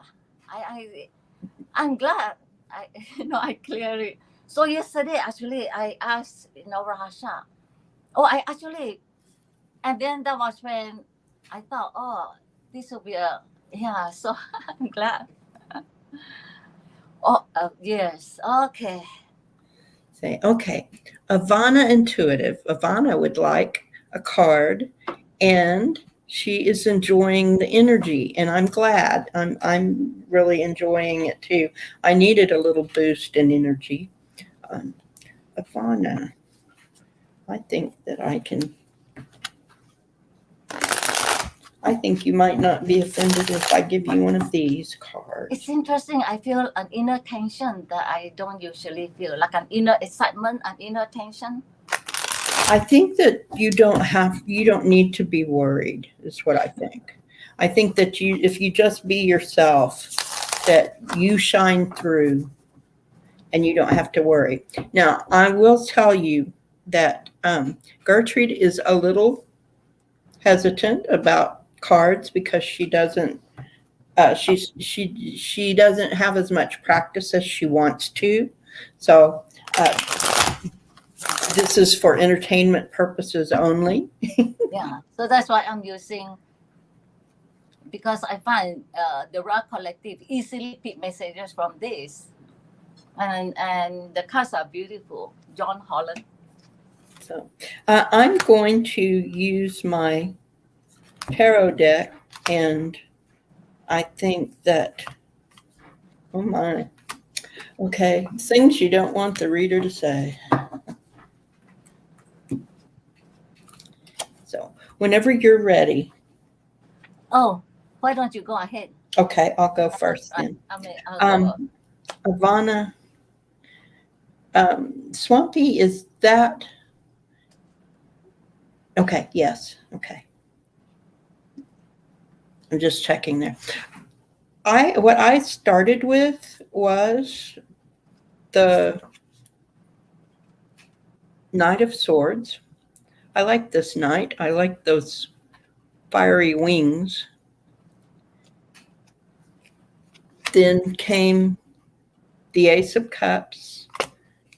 I'm glad. I I clear it. So yesterday actually I asked Raesha. Oh, I actually, and then that was when I thought, oh, this will be a yeah. So I'm glad. Oh, yes. Okay. Say, okay, Ivana Intuitive. Ivana would like a card, and she is enjoying the energy, and I'm glad. I'm really enjoying it too. I needed a little boost in energy. Um, Ivana, I think that I think you might not be offended if I give you one of these cards. It's interesting. I feel an inner tension that I don't usually feel, like an inner excitement, an inner tension. I think that you don't need to be worried, is what I think. I think that if you just be yourself, that you shine through and you don't have to worry. Now, I will tell you that Gertrude is a little hesitant about cards because she doesn't. She doesn't have as much practice as she wants to, so this is for entertainment purposes only. Yeah, so that's why I'm using, because I find the Ra Collective easily pick messages from this, and the cards are beautiful. John Holland. So I'm going to use my tarot deck, and I think that, oh my, okay, things you don't want the reader to say. So whenever you're ready. Oh, why don't you go ahead? Okay, I'll go first then. I'll go. Ivana, Swampy, is that? Okay, yes, okay. I'm just checking there. What I started with was the Knight of Swords. I like this knight. I like those fiery wings. Then came the Ace of Cups,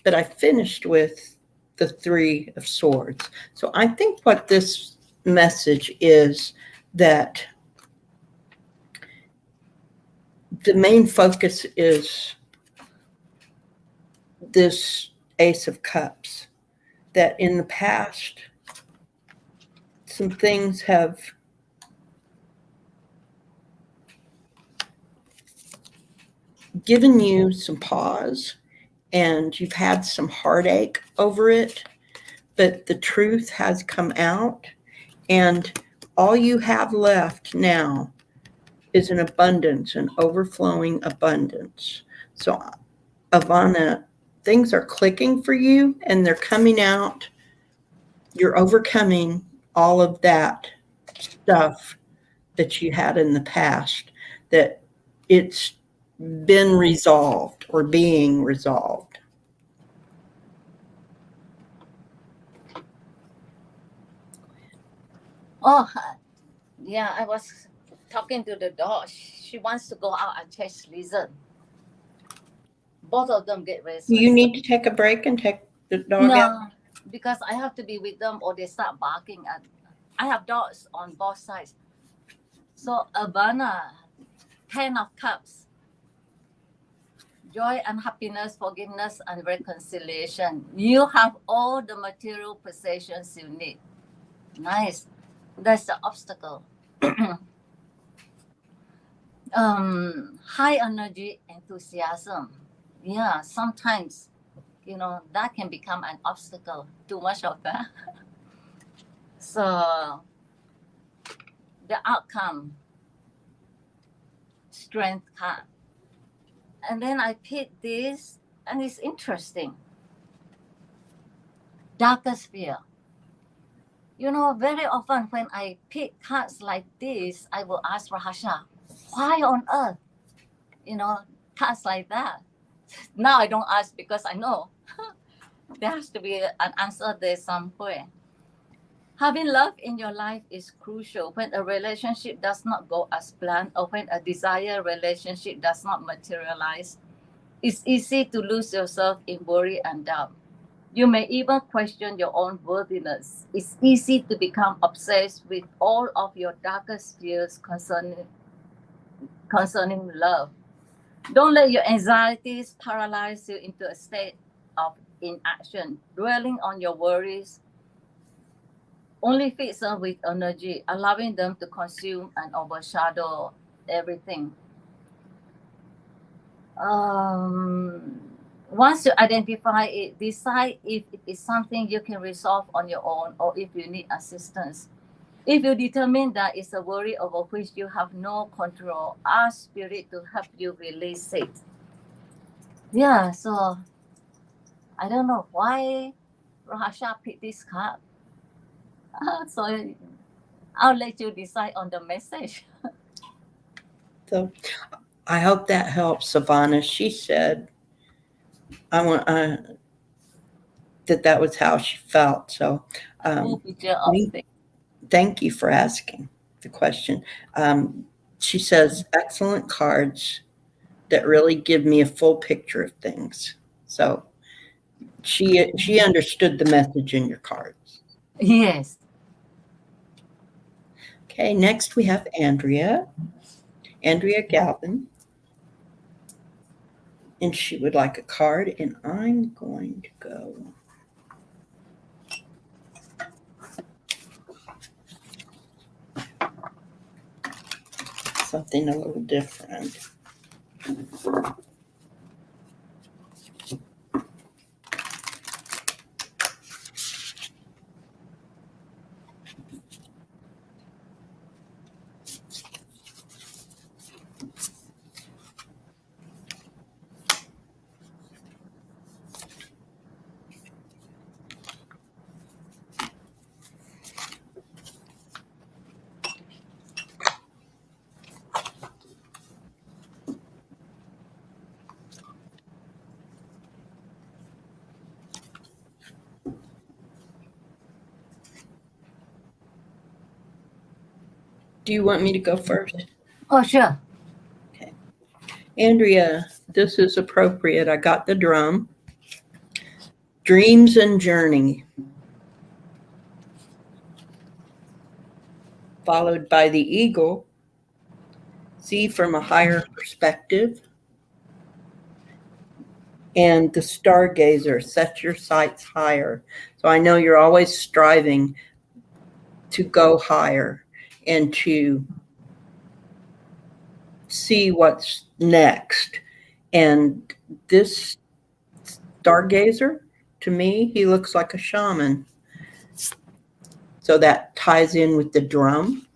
but I finished with the Three of Swords. So I think what this message is that the main focus is this Ace of Cups, that in the past, some things have given you some pause and you've had some heartache over it, but the truth has come out, and all you have left now is an abundance, an overflowing abundance. So, Ivana, things are clicking for you and they're coming out. You're overcoming all of that stuff that you had in the past, that it's been resolved or being resolved. Oh, yeah, I was talking to the dog. She wants to go out and chase lizard. Both of them get restless. You need to take a break and take the dog out? No, because I have to be with them or they start barking. I have dogs on both sides. So, Ivana, 10 of Cups. Joy and happiness, forgiveness and reconciliation. You have all the material possessions you need. Nice. That's the obstacle. High energy enthusiasm. Yeah, sometimes, that can become an obstacle. Too much of that. So, the outcome, strength card. And then I picked this, and it's interesting. Darkest fear. Very often when I pick cards like this, I will ask Raesha, why on earth? Cards like that. Now I don't ask because I know there has to be an answer there somewhere. Having love in your life is crucial. When a relationship does not go as planned, or when a desired relationship does not materialize, it's easy to lose yourself in worry and doubt. You may even question your own worthiness. It's easy to become obsessed with all of your darkest fears concerning love. Don't let your anxieties paralyze you into a state of inaction. Dwelling on your worries only fills them with energy, allowing them to consume and overshadow everything. Once you identify it, decide if it is something you can resolve on your own or if you need assistance. If you determine that it's a worry over which you have no control, ask Spirit to help you release it. Yeah, so I don't know why Raesha picked this card. So I'll let you decide on the message. So I hope that helps, Savannah. She said that was how she felt. So Full picture of things. thank you for asking. the question. She says, excellent cards that really give me a full picture of things. So she understood the message in your cards. Yes. Okay, next we have Andrea Galvin. And she would like a card, and I'm going to go something a little different. Do you want me to go first? Oh, sure. Okay. Andrea, this is appropriate. I got the drum. Dreams and journey. Followed by the eagle. See from a higher perspective. And the stargazer, set your sights higher. So I know you're always striving to go higher and to see what's next. And this stargazer, to me, he looks like a shaman. So that ties in with the drum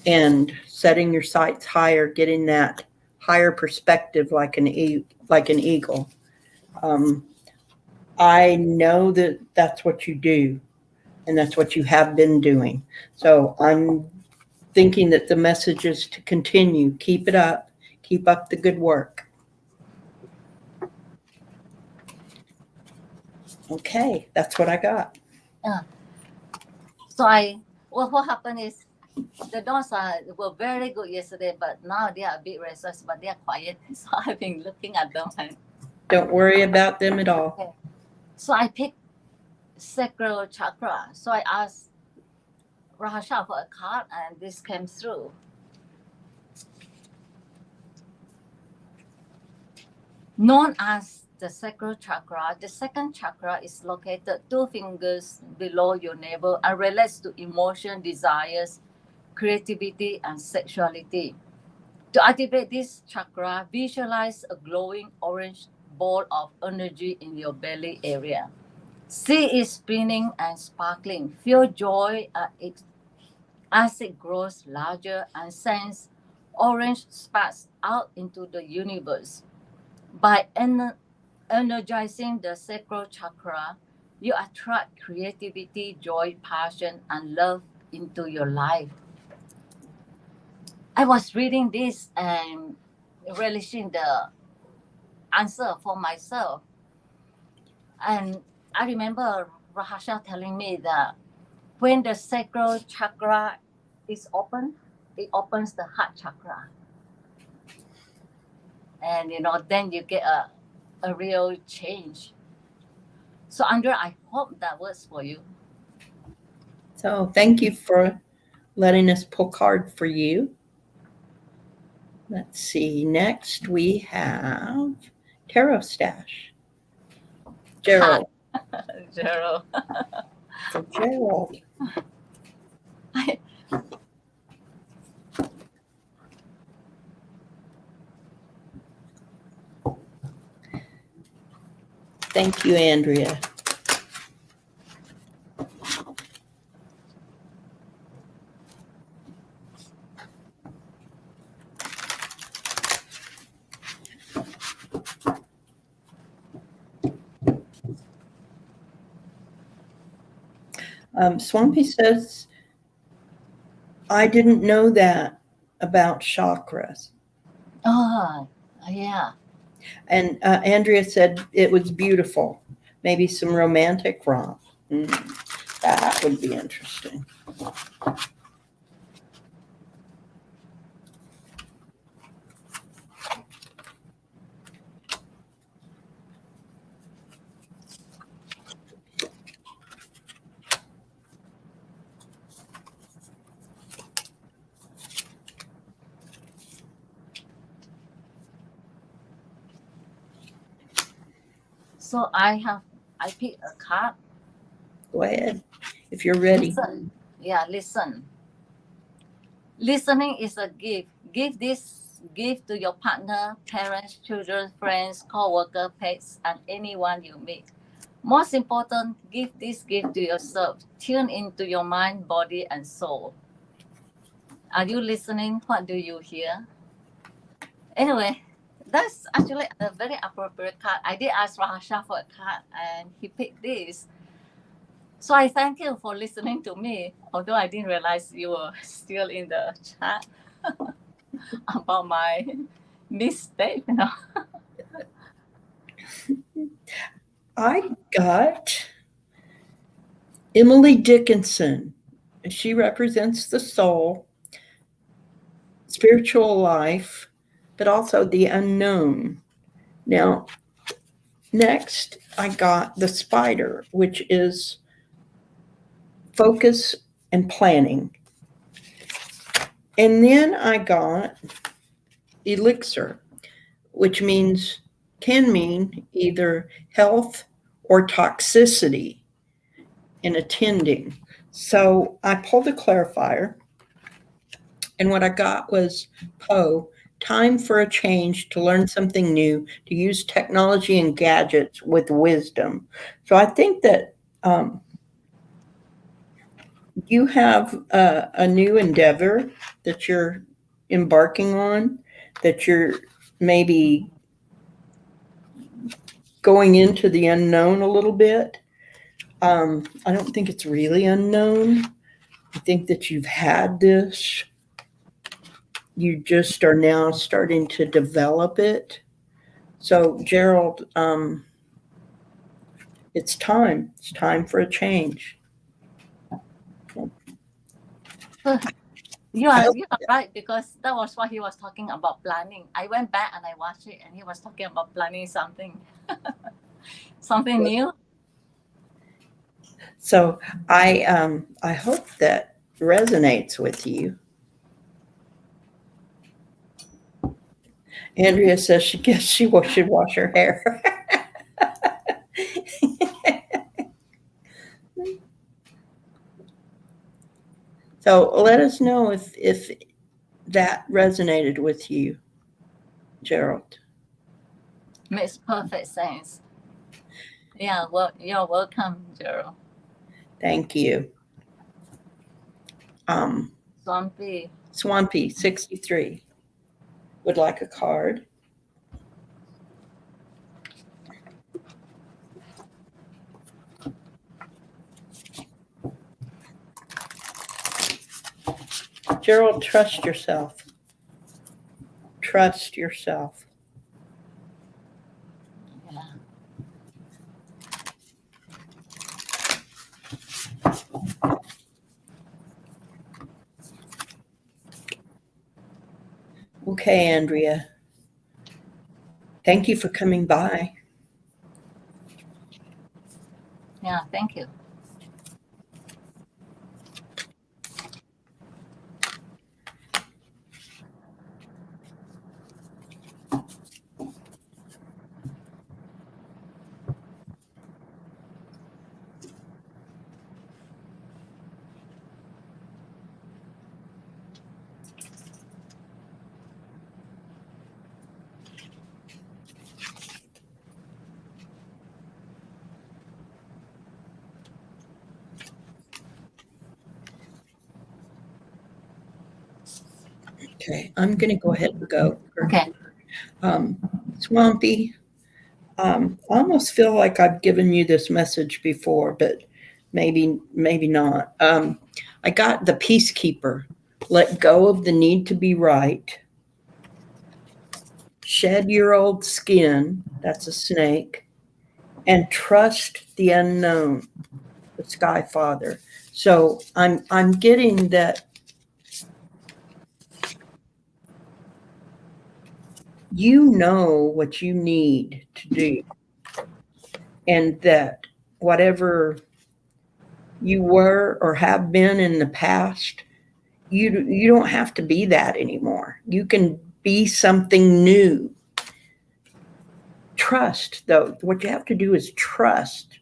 and setting your sights higher, getting that higher perspective like an eagle. I know that that's what you do, and that's what you have been doing. So I'm thinking that the message is to continue. Keep it up. Keep up the good work. Okay, that's what I got. So what happened is the dogs were very good yesterday, but now they are a bit restless, but they are quiet. So I've been looking at them. And Don't worry about them at all. okay. So I picked sacral chakra. So I asked Raesha for a card, and this came through. Known as the sacral chakra, the second chakra is located 2 fingers below your navel and relates to emotion, desires, creativity, and sexuality. To activate this chakra, visualize a glowing orange ball of energy in your belly area. See it spinning and sparkling. Feel joy as it grows larger and sends orange sparks out into the universe. By energizing the sacral chakra, you attract creativity, joy, passion, and love into your life. I was reading this and relishing the answer for myself. And I remember Raesha telling me that when the sacral chakra is open, it opens the heart chakra. And then you get a real change. So Andrea, I hope that works for you. So thank you for letting us pull card for you. Let's see. Next we have Tarot Stash. Gerald. Gerald. So Gerald. Thank you, Andrea. Swampy says, I didn't know that about chakras. Oh, yeah. And Andrea said it was beautiful. Maybe some romantic romp. That would be interesting. So I pick a card. Go ahead if you're ready. Listen. Yeah, listen. Listening is a gift. Give this gift to your partner, parents, children, friends, co-worker, pets, and anyone you meet. Most important, give this gift to yourself. Tune into your mind, body, and soul. Are you listening? What do you hear? Anyway, that's actually a very appropriate card. I did ask Raesha for a card, and he picked this. So I thank you for listening to me, although I didn't realize you were still in the chat about my mistake. I got Emily Dickinson. She represents the soul, spiritual life, but also the unknown. Now, next, I got the spider, which is focus and planning. And then I got elixir, which can mean either health or toxicity in attending. So I pulled a clarifier, and what I got was Poe, time for a change, to learn something new, to use technology and gadgets with wisdom. So I think that you have a new endeavor that you're embarking on, that you're maybe going into the unknown a little bit. I don't think it's really unknown. I think that you've had this. You just are now starting to develop it. So, Gerald, it's time. It's time for a change. You are right, because that was what he was talking about, planning. I went back and I watched it, and he was talking about planning something, something new. So I hope that resonates with you. Andrea says she guess she should wash her hair. So let us know if that resonated with you, Gerald. Makes perfect sense. Yeah, well, you're welcome, Gerald. Thank you. Swampy 63 would like a card. Gerald, trust yourself. Trust yourself. Yeah. Okay, Andrea. Thank you for coming by. Yeah, thank you. Okay, I'm going to go ahead and go. Okay. Swampy, I almost feel like I've given you this message before, but maybe not. I got the peacekeeper. Let go of the need to be right. Shed your old skin. That's a snake. And trust the unknown, the Sky Father. So I'm getting that you know what you need to do, and that whatever you were or have been in the past, you don't have to be that anymore. You can be something new. trust, though. What you have to do is trust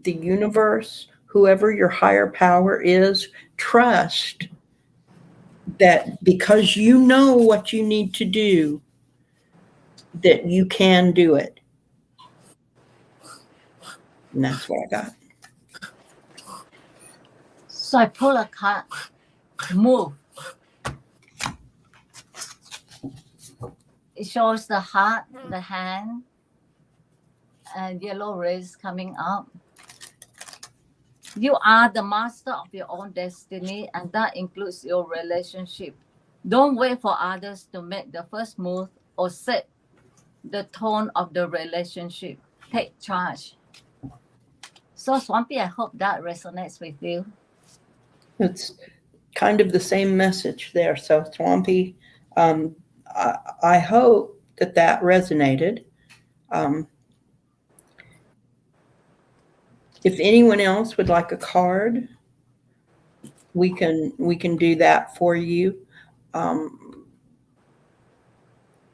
the universe, whoever your higher power is. Trust that because you know what you need to do, that you can do it. And that's what I got. So I pull a card, move. It shows the heart, the hand, and yellow rays coming up. You are the master of your own destiny, and that includes your relationship. Don't wait for others to make the first move or set the tone of the relationship. Take charge. So, Swampy, I hope that resonates with you. It's kind of the same message there. So, Swampy, I hope that resonated. If anyone else would like a card, we can do that for you.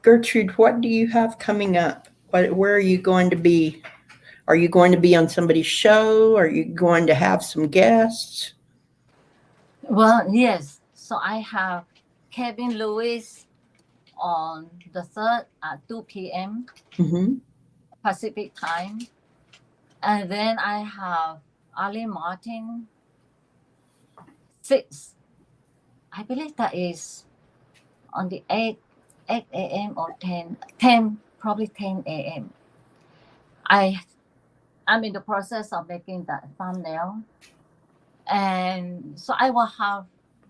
Gertrude, what do you have coming up? Where are you going to be? Are you going to be on somebody's show? Are you going to have some guests? Well, yes. So I have Kevin Lewis on the 3rd at 2 p.m. Mm-hmm. Pacific time. And then I have Ali Martin, 6. I believe that is on the 8 a.m. or 10, probably 10 a.m. I'm in the process of making that thumbnail. And so I will have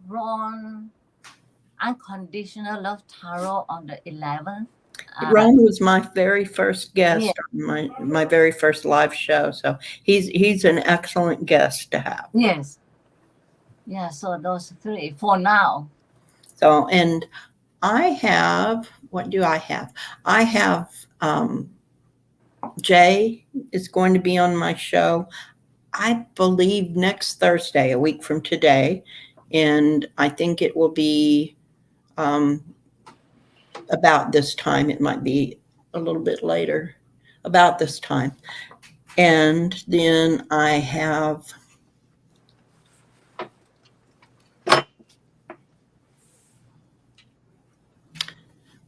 Ron Unconditional Love Tarot on the 11th. Ron was my very first guest on my very first live show. So he's an excellent guest to have. Yes. Yeah, so those 3 for now. So, and I have, what do I have? I have Jay is going to be on my show, I believe next Thursday, a week from today. And I think it will be about this time. It might be a little bit later, about this time. And then I have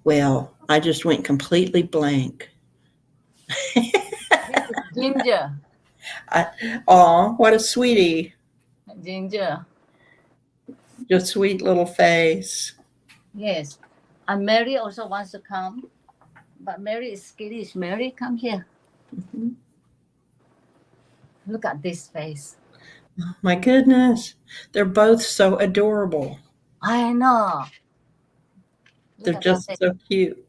well, I just went completely blank. Ginger. Oh, what a sweetie. Ginger. Your sweet little face. Yes. And Mary also wants to come. But Mary is skittish. Mary, come here. Mm-hmm. Look at this face. Oh, my goodness. They're both so adorable. I know. They're just so cute.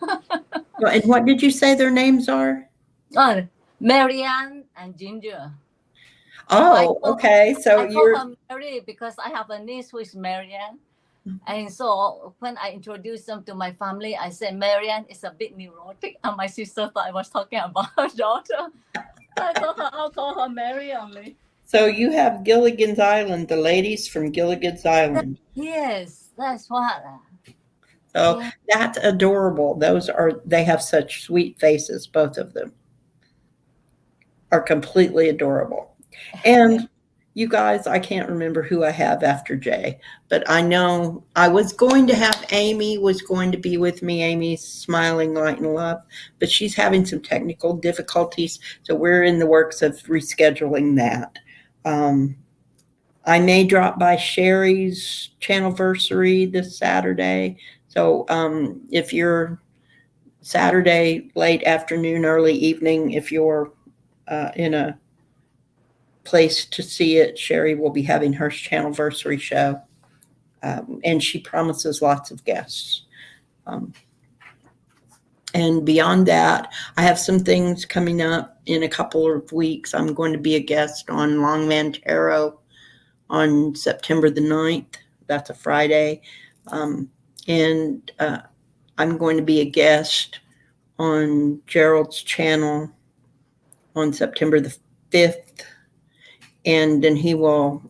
And what did you say their names are? Oh, Marianne and Ginger. Oh, okay. So I call her Mary because I have a niece who is Marianne. And so when I introduced them to my family, I said Marianne is a bit neurotic. And my sister thought I was talking about her daughter. I thought I'll call her Mary only. So you have Gilligan's Island, the ladies from Gilligan's Island. Yes, that's what. So that's adorable. They have such sweet faces. Both of them are completely adorable. And you guys, I can't remember who I have after Jay, but I know I was going to have Amy was going to be with me. Amy's Smiling Light and Love, but she's having some technical difficulties. So we're in the works of rescheduling that. I may drop by Sherry's channelversary this Saturday. So if you're Saturday, late afternoon, early evening, if you're in a place to see it, Sherry will be having her channelversary show. And she promises lots of guests. And beyond that, I have some things coming up in a couple of weeks. I'm going to be a guest on Longman Tarot on September the 9th. That's a Friday. And I'm going to be a guest on Gerald's channel on September the 5th. And then he will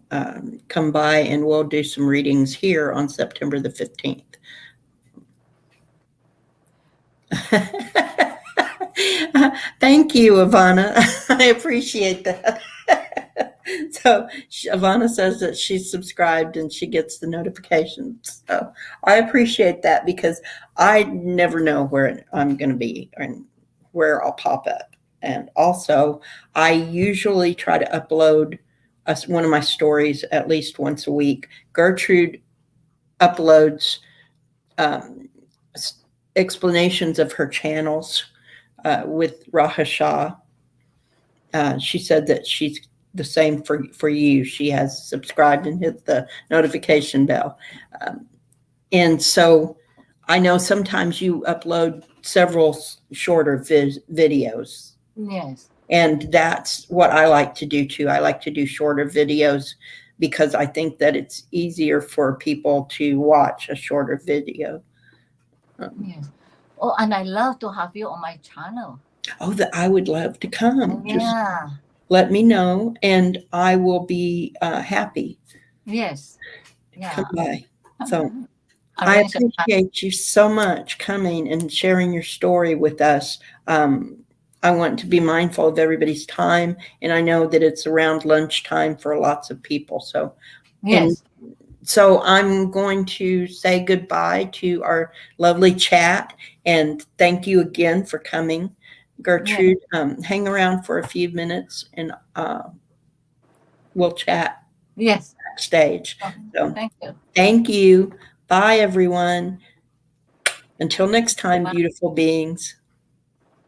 come by and we'll do some readings here on September the 15th. Thank you, Ivana. I appreciate that. So Ivana says that she's subscribed and she gets the notifications. So I appreciate that because I never know where I'm going to be and where I'll pop up. And also, I usually try to upload one of my stories at least once a week. Gertrude uploads um, explanations of her channels with Raesha. She said that she's the same for you. She has subscribed and hit the notification bell. And so I know sometimes you upload several shorter videos. Yes. And that's what I like to do too. I like to do shorter videos because I think that it's easier for people to watch a shorter video. Yes. Oh, and I love to have you on my channel. Oh, that I would love to come. Just Yeah. let me know, and I will be happy. Yes. Yeah. Come by. So I Arrange a time. appreciate you so much coming and sharing your story with us. I want to be mindful of everybody's time, and I know that it's around lunchtime for lots of people. So, and Yes. so I'm going to say goodbye to our lovely chat, and thank you again for coming. Gertrude, hang around for a few minutes, and we'll chat Yes. backstage. Oh, So thank you. thank you. Bye, everyone. Until next time, Bye. beautiful beings.